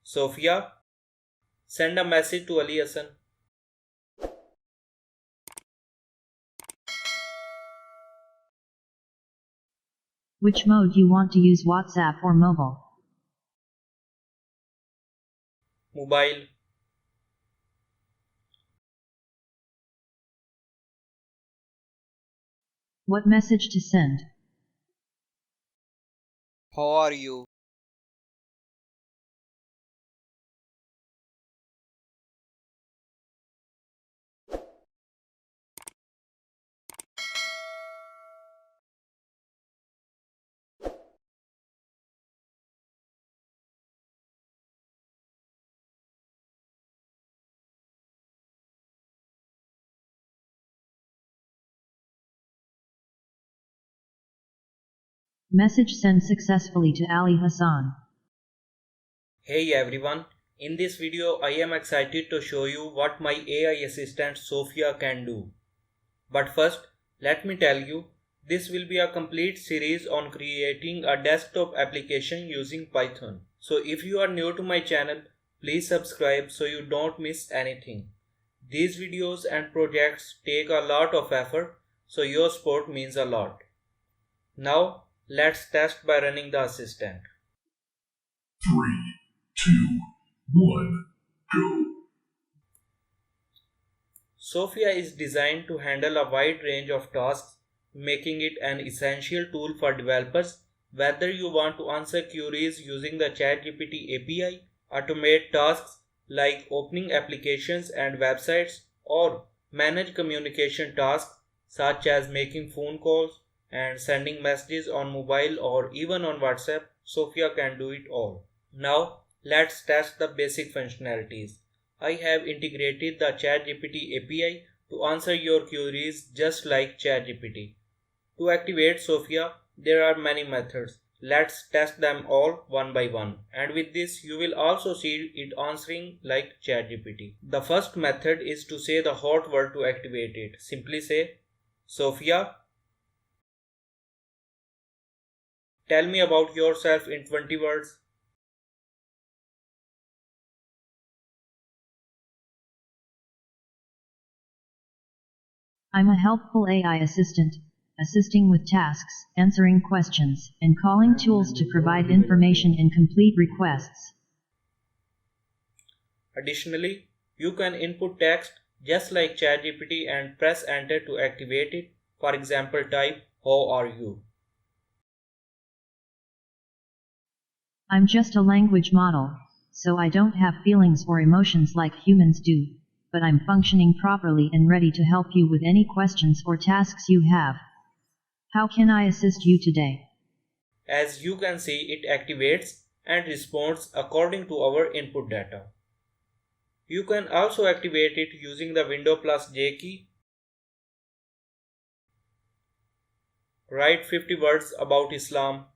Sophia, send a message to Ali Hassan. Which mode you want to use, WhatsApp or mobile? Mobile. What message to send? How are you? Message sent successfully to Ali Hassan. Hey everyone, in this video I am excited to show you what my AI assistant Sophia can do. But first, let me tell you, this will be a complete series on creating a desktop application using Python. So if you are new to my channel, please subscribe so you don't miss anything. These videos and projects take a lot of effort, so your support means a lot. Now, let's test by running the assistant. 3, 2, 1, go. Sophia is designed to handle a wide range of tasks, making it an essential tool for developers. Whether you want to answer queries using the ChatGPT API, automate tasks like opening applications and websites, or manage communication tasks such as making phone calls and sending messages on mobile or even on WhatsApp, Sophia can do it all. Now, let's test the basic functionalities. I have integrated the ChatGPT API to answer your queries just like ChatGPT. To activate Sophia, there are many methods. Let's test them all one by one. And with this, you will also see it answering like ChatGPT. The first method is to say the hot word to activate it. Simply say, Sophia, tell me about yourself in 20 words. I'm a helpful AI assistant, assisting with tasks, answering questions, and calling tools to provide information and complete requests. Additionally, you can input text just like ChatGPT and press enter to activate it. For example, type how are you? I'm just a language model, so I don't have feelings or emotions like humans do, but I'm functioning properly and ready to help you with any questions or tasks you have. How can I assist you today? As you can see, it activates and responds according to our input data. You can also activate it using the Window plus J key. Write 50 words about Islam.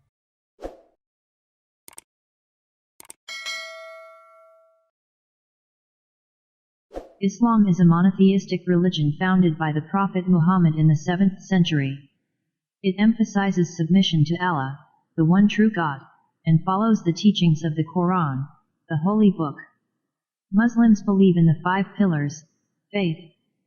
Islam is a monotheistic religion founded by the Prophet Muhammad in the 7th century. It emphasizes submission to Allah, the one true God, and follows the teachings of the Quran, the holy book. Muslims believe in the 5 pillars: faith,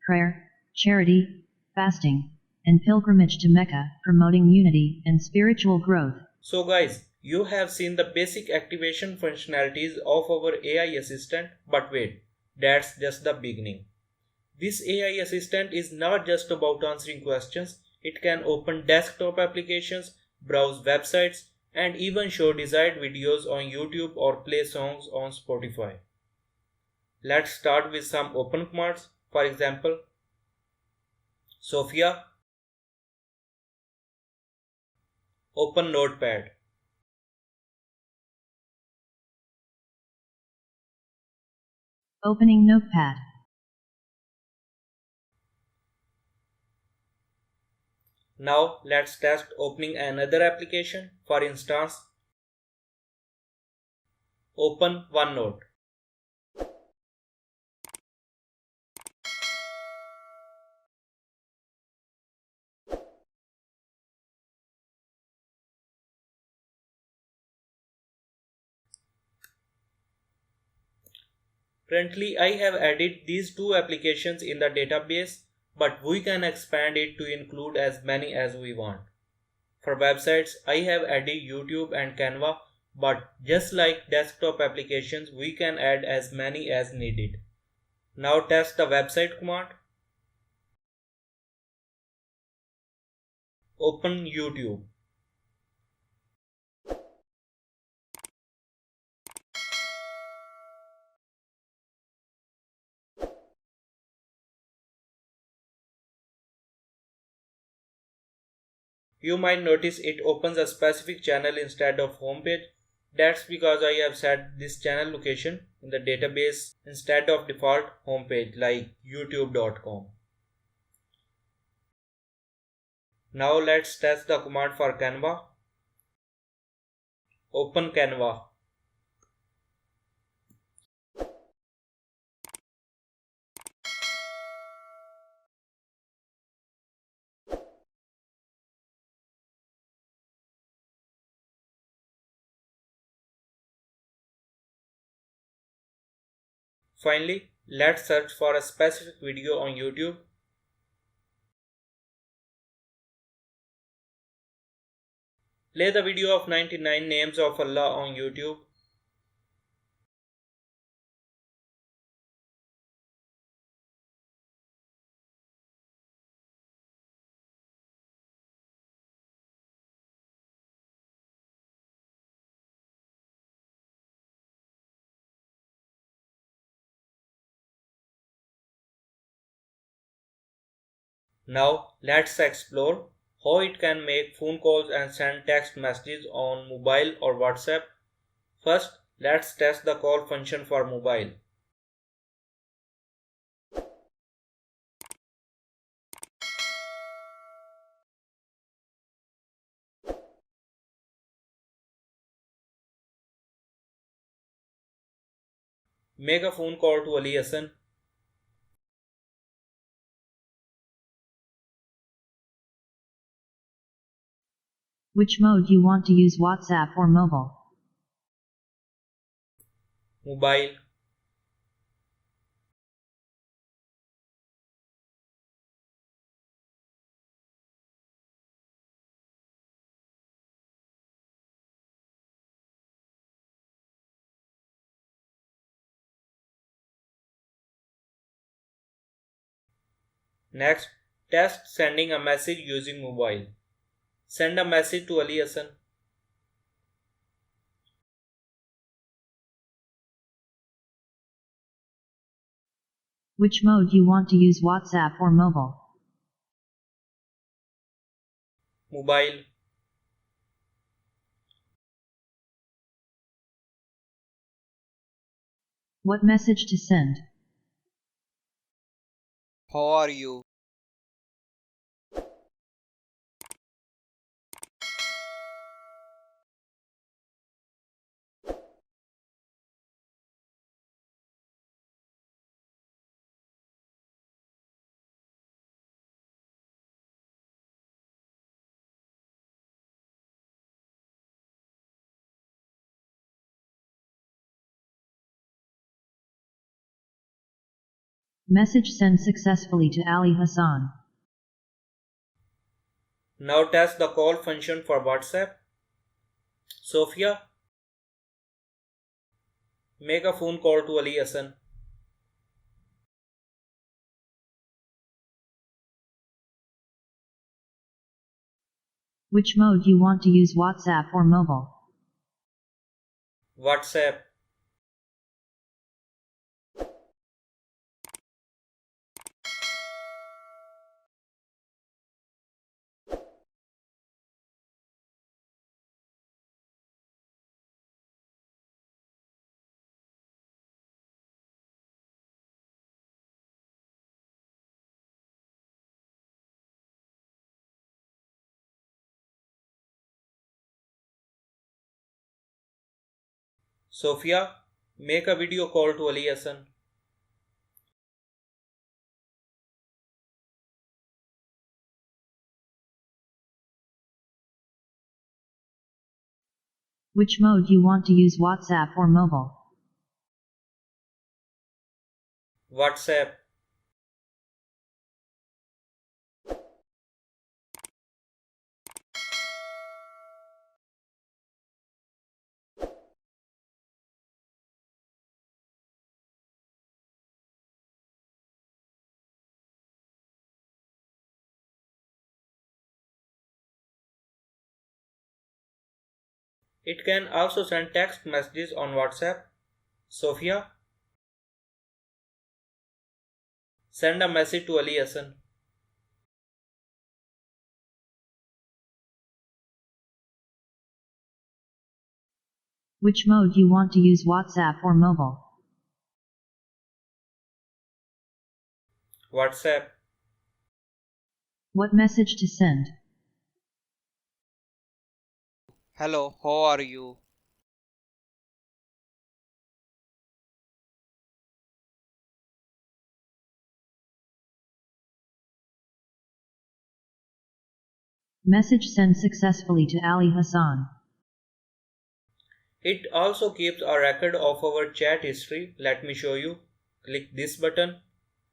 prayer, charity, fasting, and pilgrimage to Mecca, promoting unity and spiritual growth. So guys, you have seen the basic activation functionalities of our AI assistant, but wait, that's just the beginning. This AI assistant is not just about answering questions, it can open desktop applications, browse websites, and even show desired videos on YouTube or play songs on Spotify. Let's start with some open commands. For example, Sophia, open Notepad. Opening Notepad. Now let's test opening another application. For instance, open OneNote. Currently, I have added these two applications in the database, but we can expand it to include as many as we want. For websites, I have added YouTube and Canva, but just like desktop applications, we can add as many as needed. Now test the website command. Open YouTube. You might notice it opens a specific channel instead of homepage. That's because I have set this channel location in the database instead of default homepage like youtube.com. Now let's test the command for Canva. Open Canva. Finally, let's search for a specific video on YouTube. Play the video of 99 names of Allah on YouTube. Now let's explore how it can make phone calls and send text messages on mobile or WhatsApp. First, let's test the call function for mobile. Make a phone call to Ali Hassan. Which mode you want to use, WhatsApp or mobile? Mobile. Next, test sending a message using mobile. Send a message to Ali Hassan. Which mode you want to use, WhatsApp or mobile? Mobile. What message to send? How are you? Message sent successfully to Ali Hassan. Now test the call function for WhatsApp. Sophia, make a phone call to Ali Hassan. Which mode you want to use, WhatsApp or mobile? WhatsApp. Sophia, make a video call to Ali Hassan. Which mode you want to use, WhatsApp or mobile? WhatsApp. It can also send text messages on WhatsApp. Sophia, send a message to Ali Hassan. Which mode you want to use, WhatsApp or mobile? WhatsApp. What message to send? Hello, how are you? Message sent successfully to Ali Hassan. It also keeps a record of our chat history. Let me show you. Click this button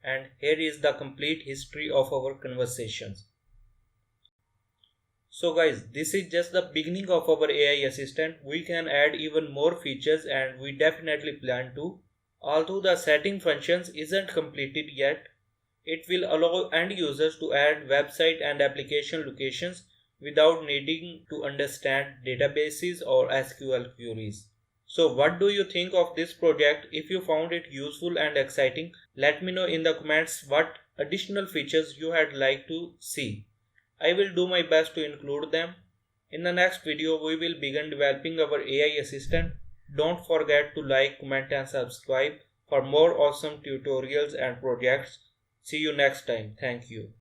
and here is the complete history of our conversations. So guys, this is just the beginning of our AI assistant. We can add even more features and we definitely plan to. Although the setting functions isn't completed yet, it will allow end users to add website and application locations without needing to understand databases or SQL queries. So what do you think of this project? If you found it useful and exciting, let me know in the comments what additional features you had like to see. I will do my best to include them. In the next video, we will begin developing our AI assistant. Don't forget to like, comment and subscribe for more awesome tutorials and projects. See you next time. Thank you.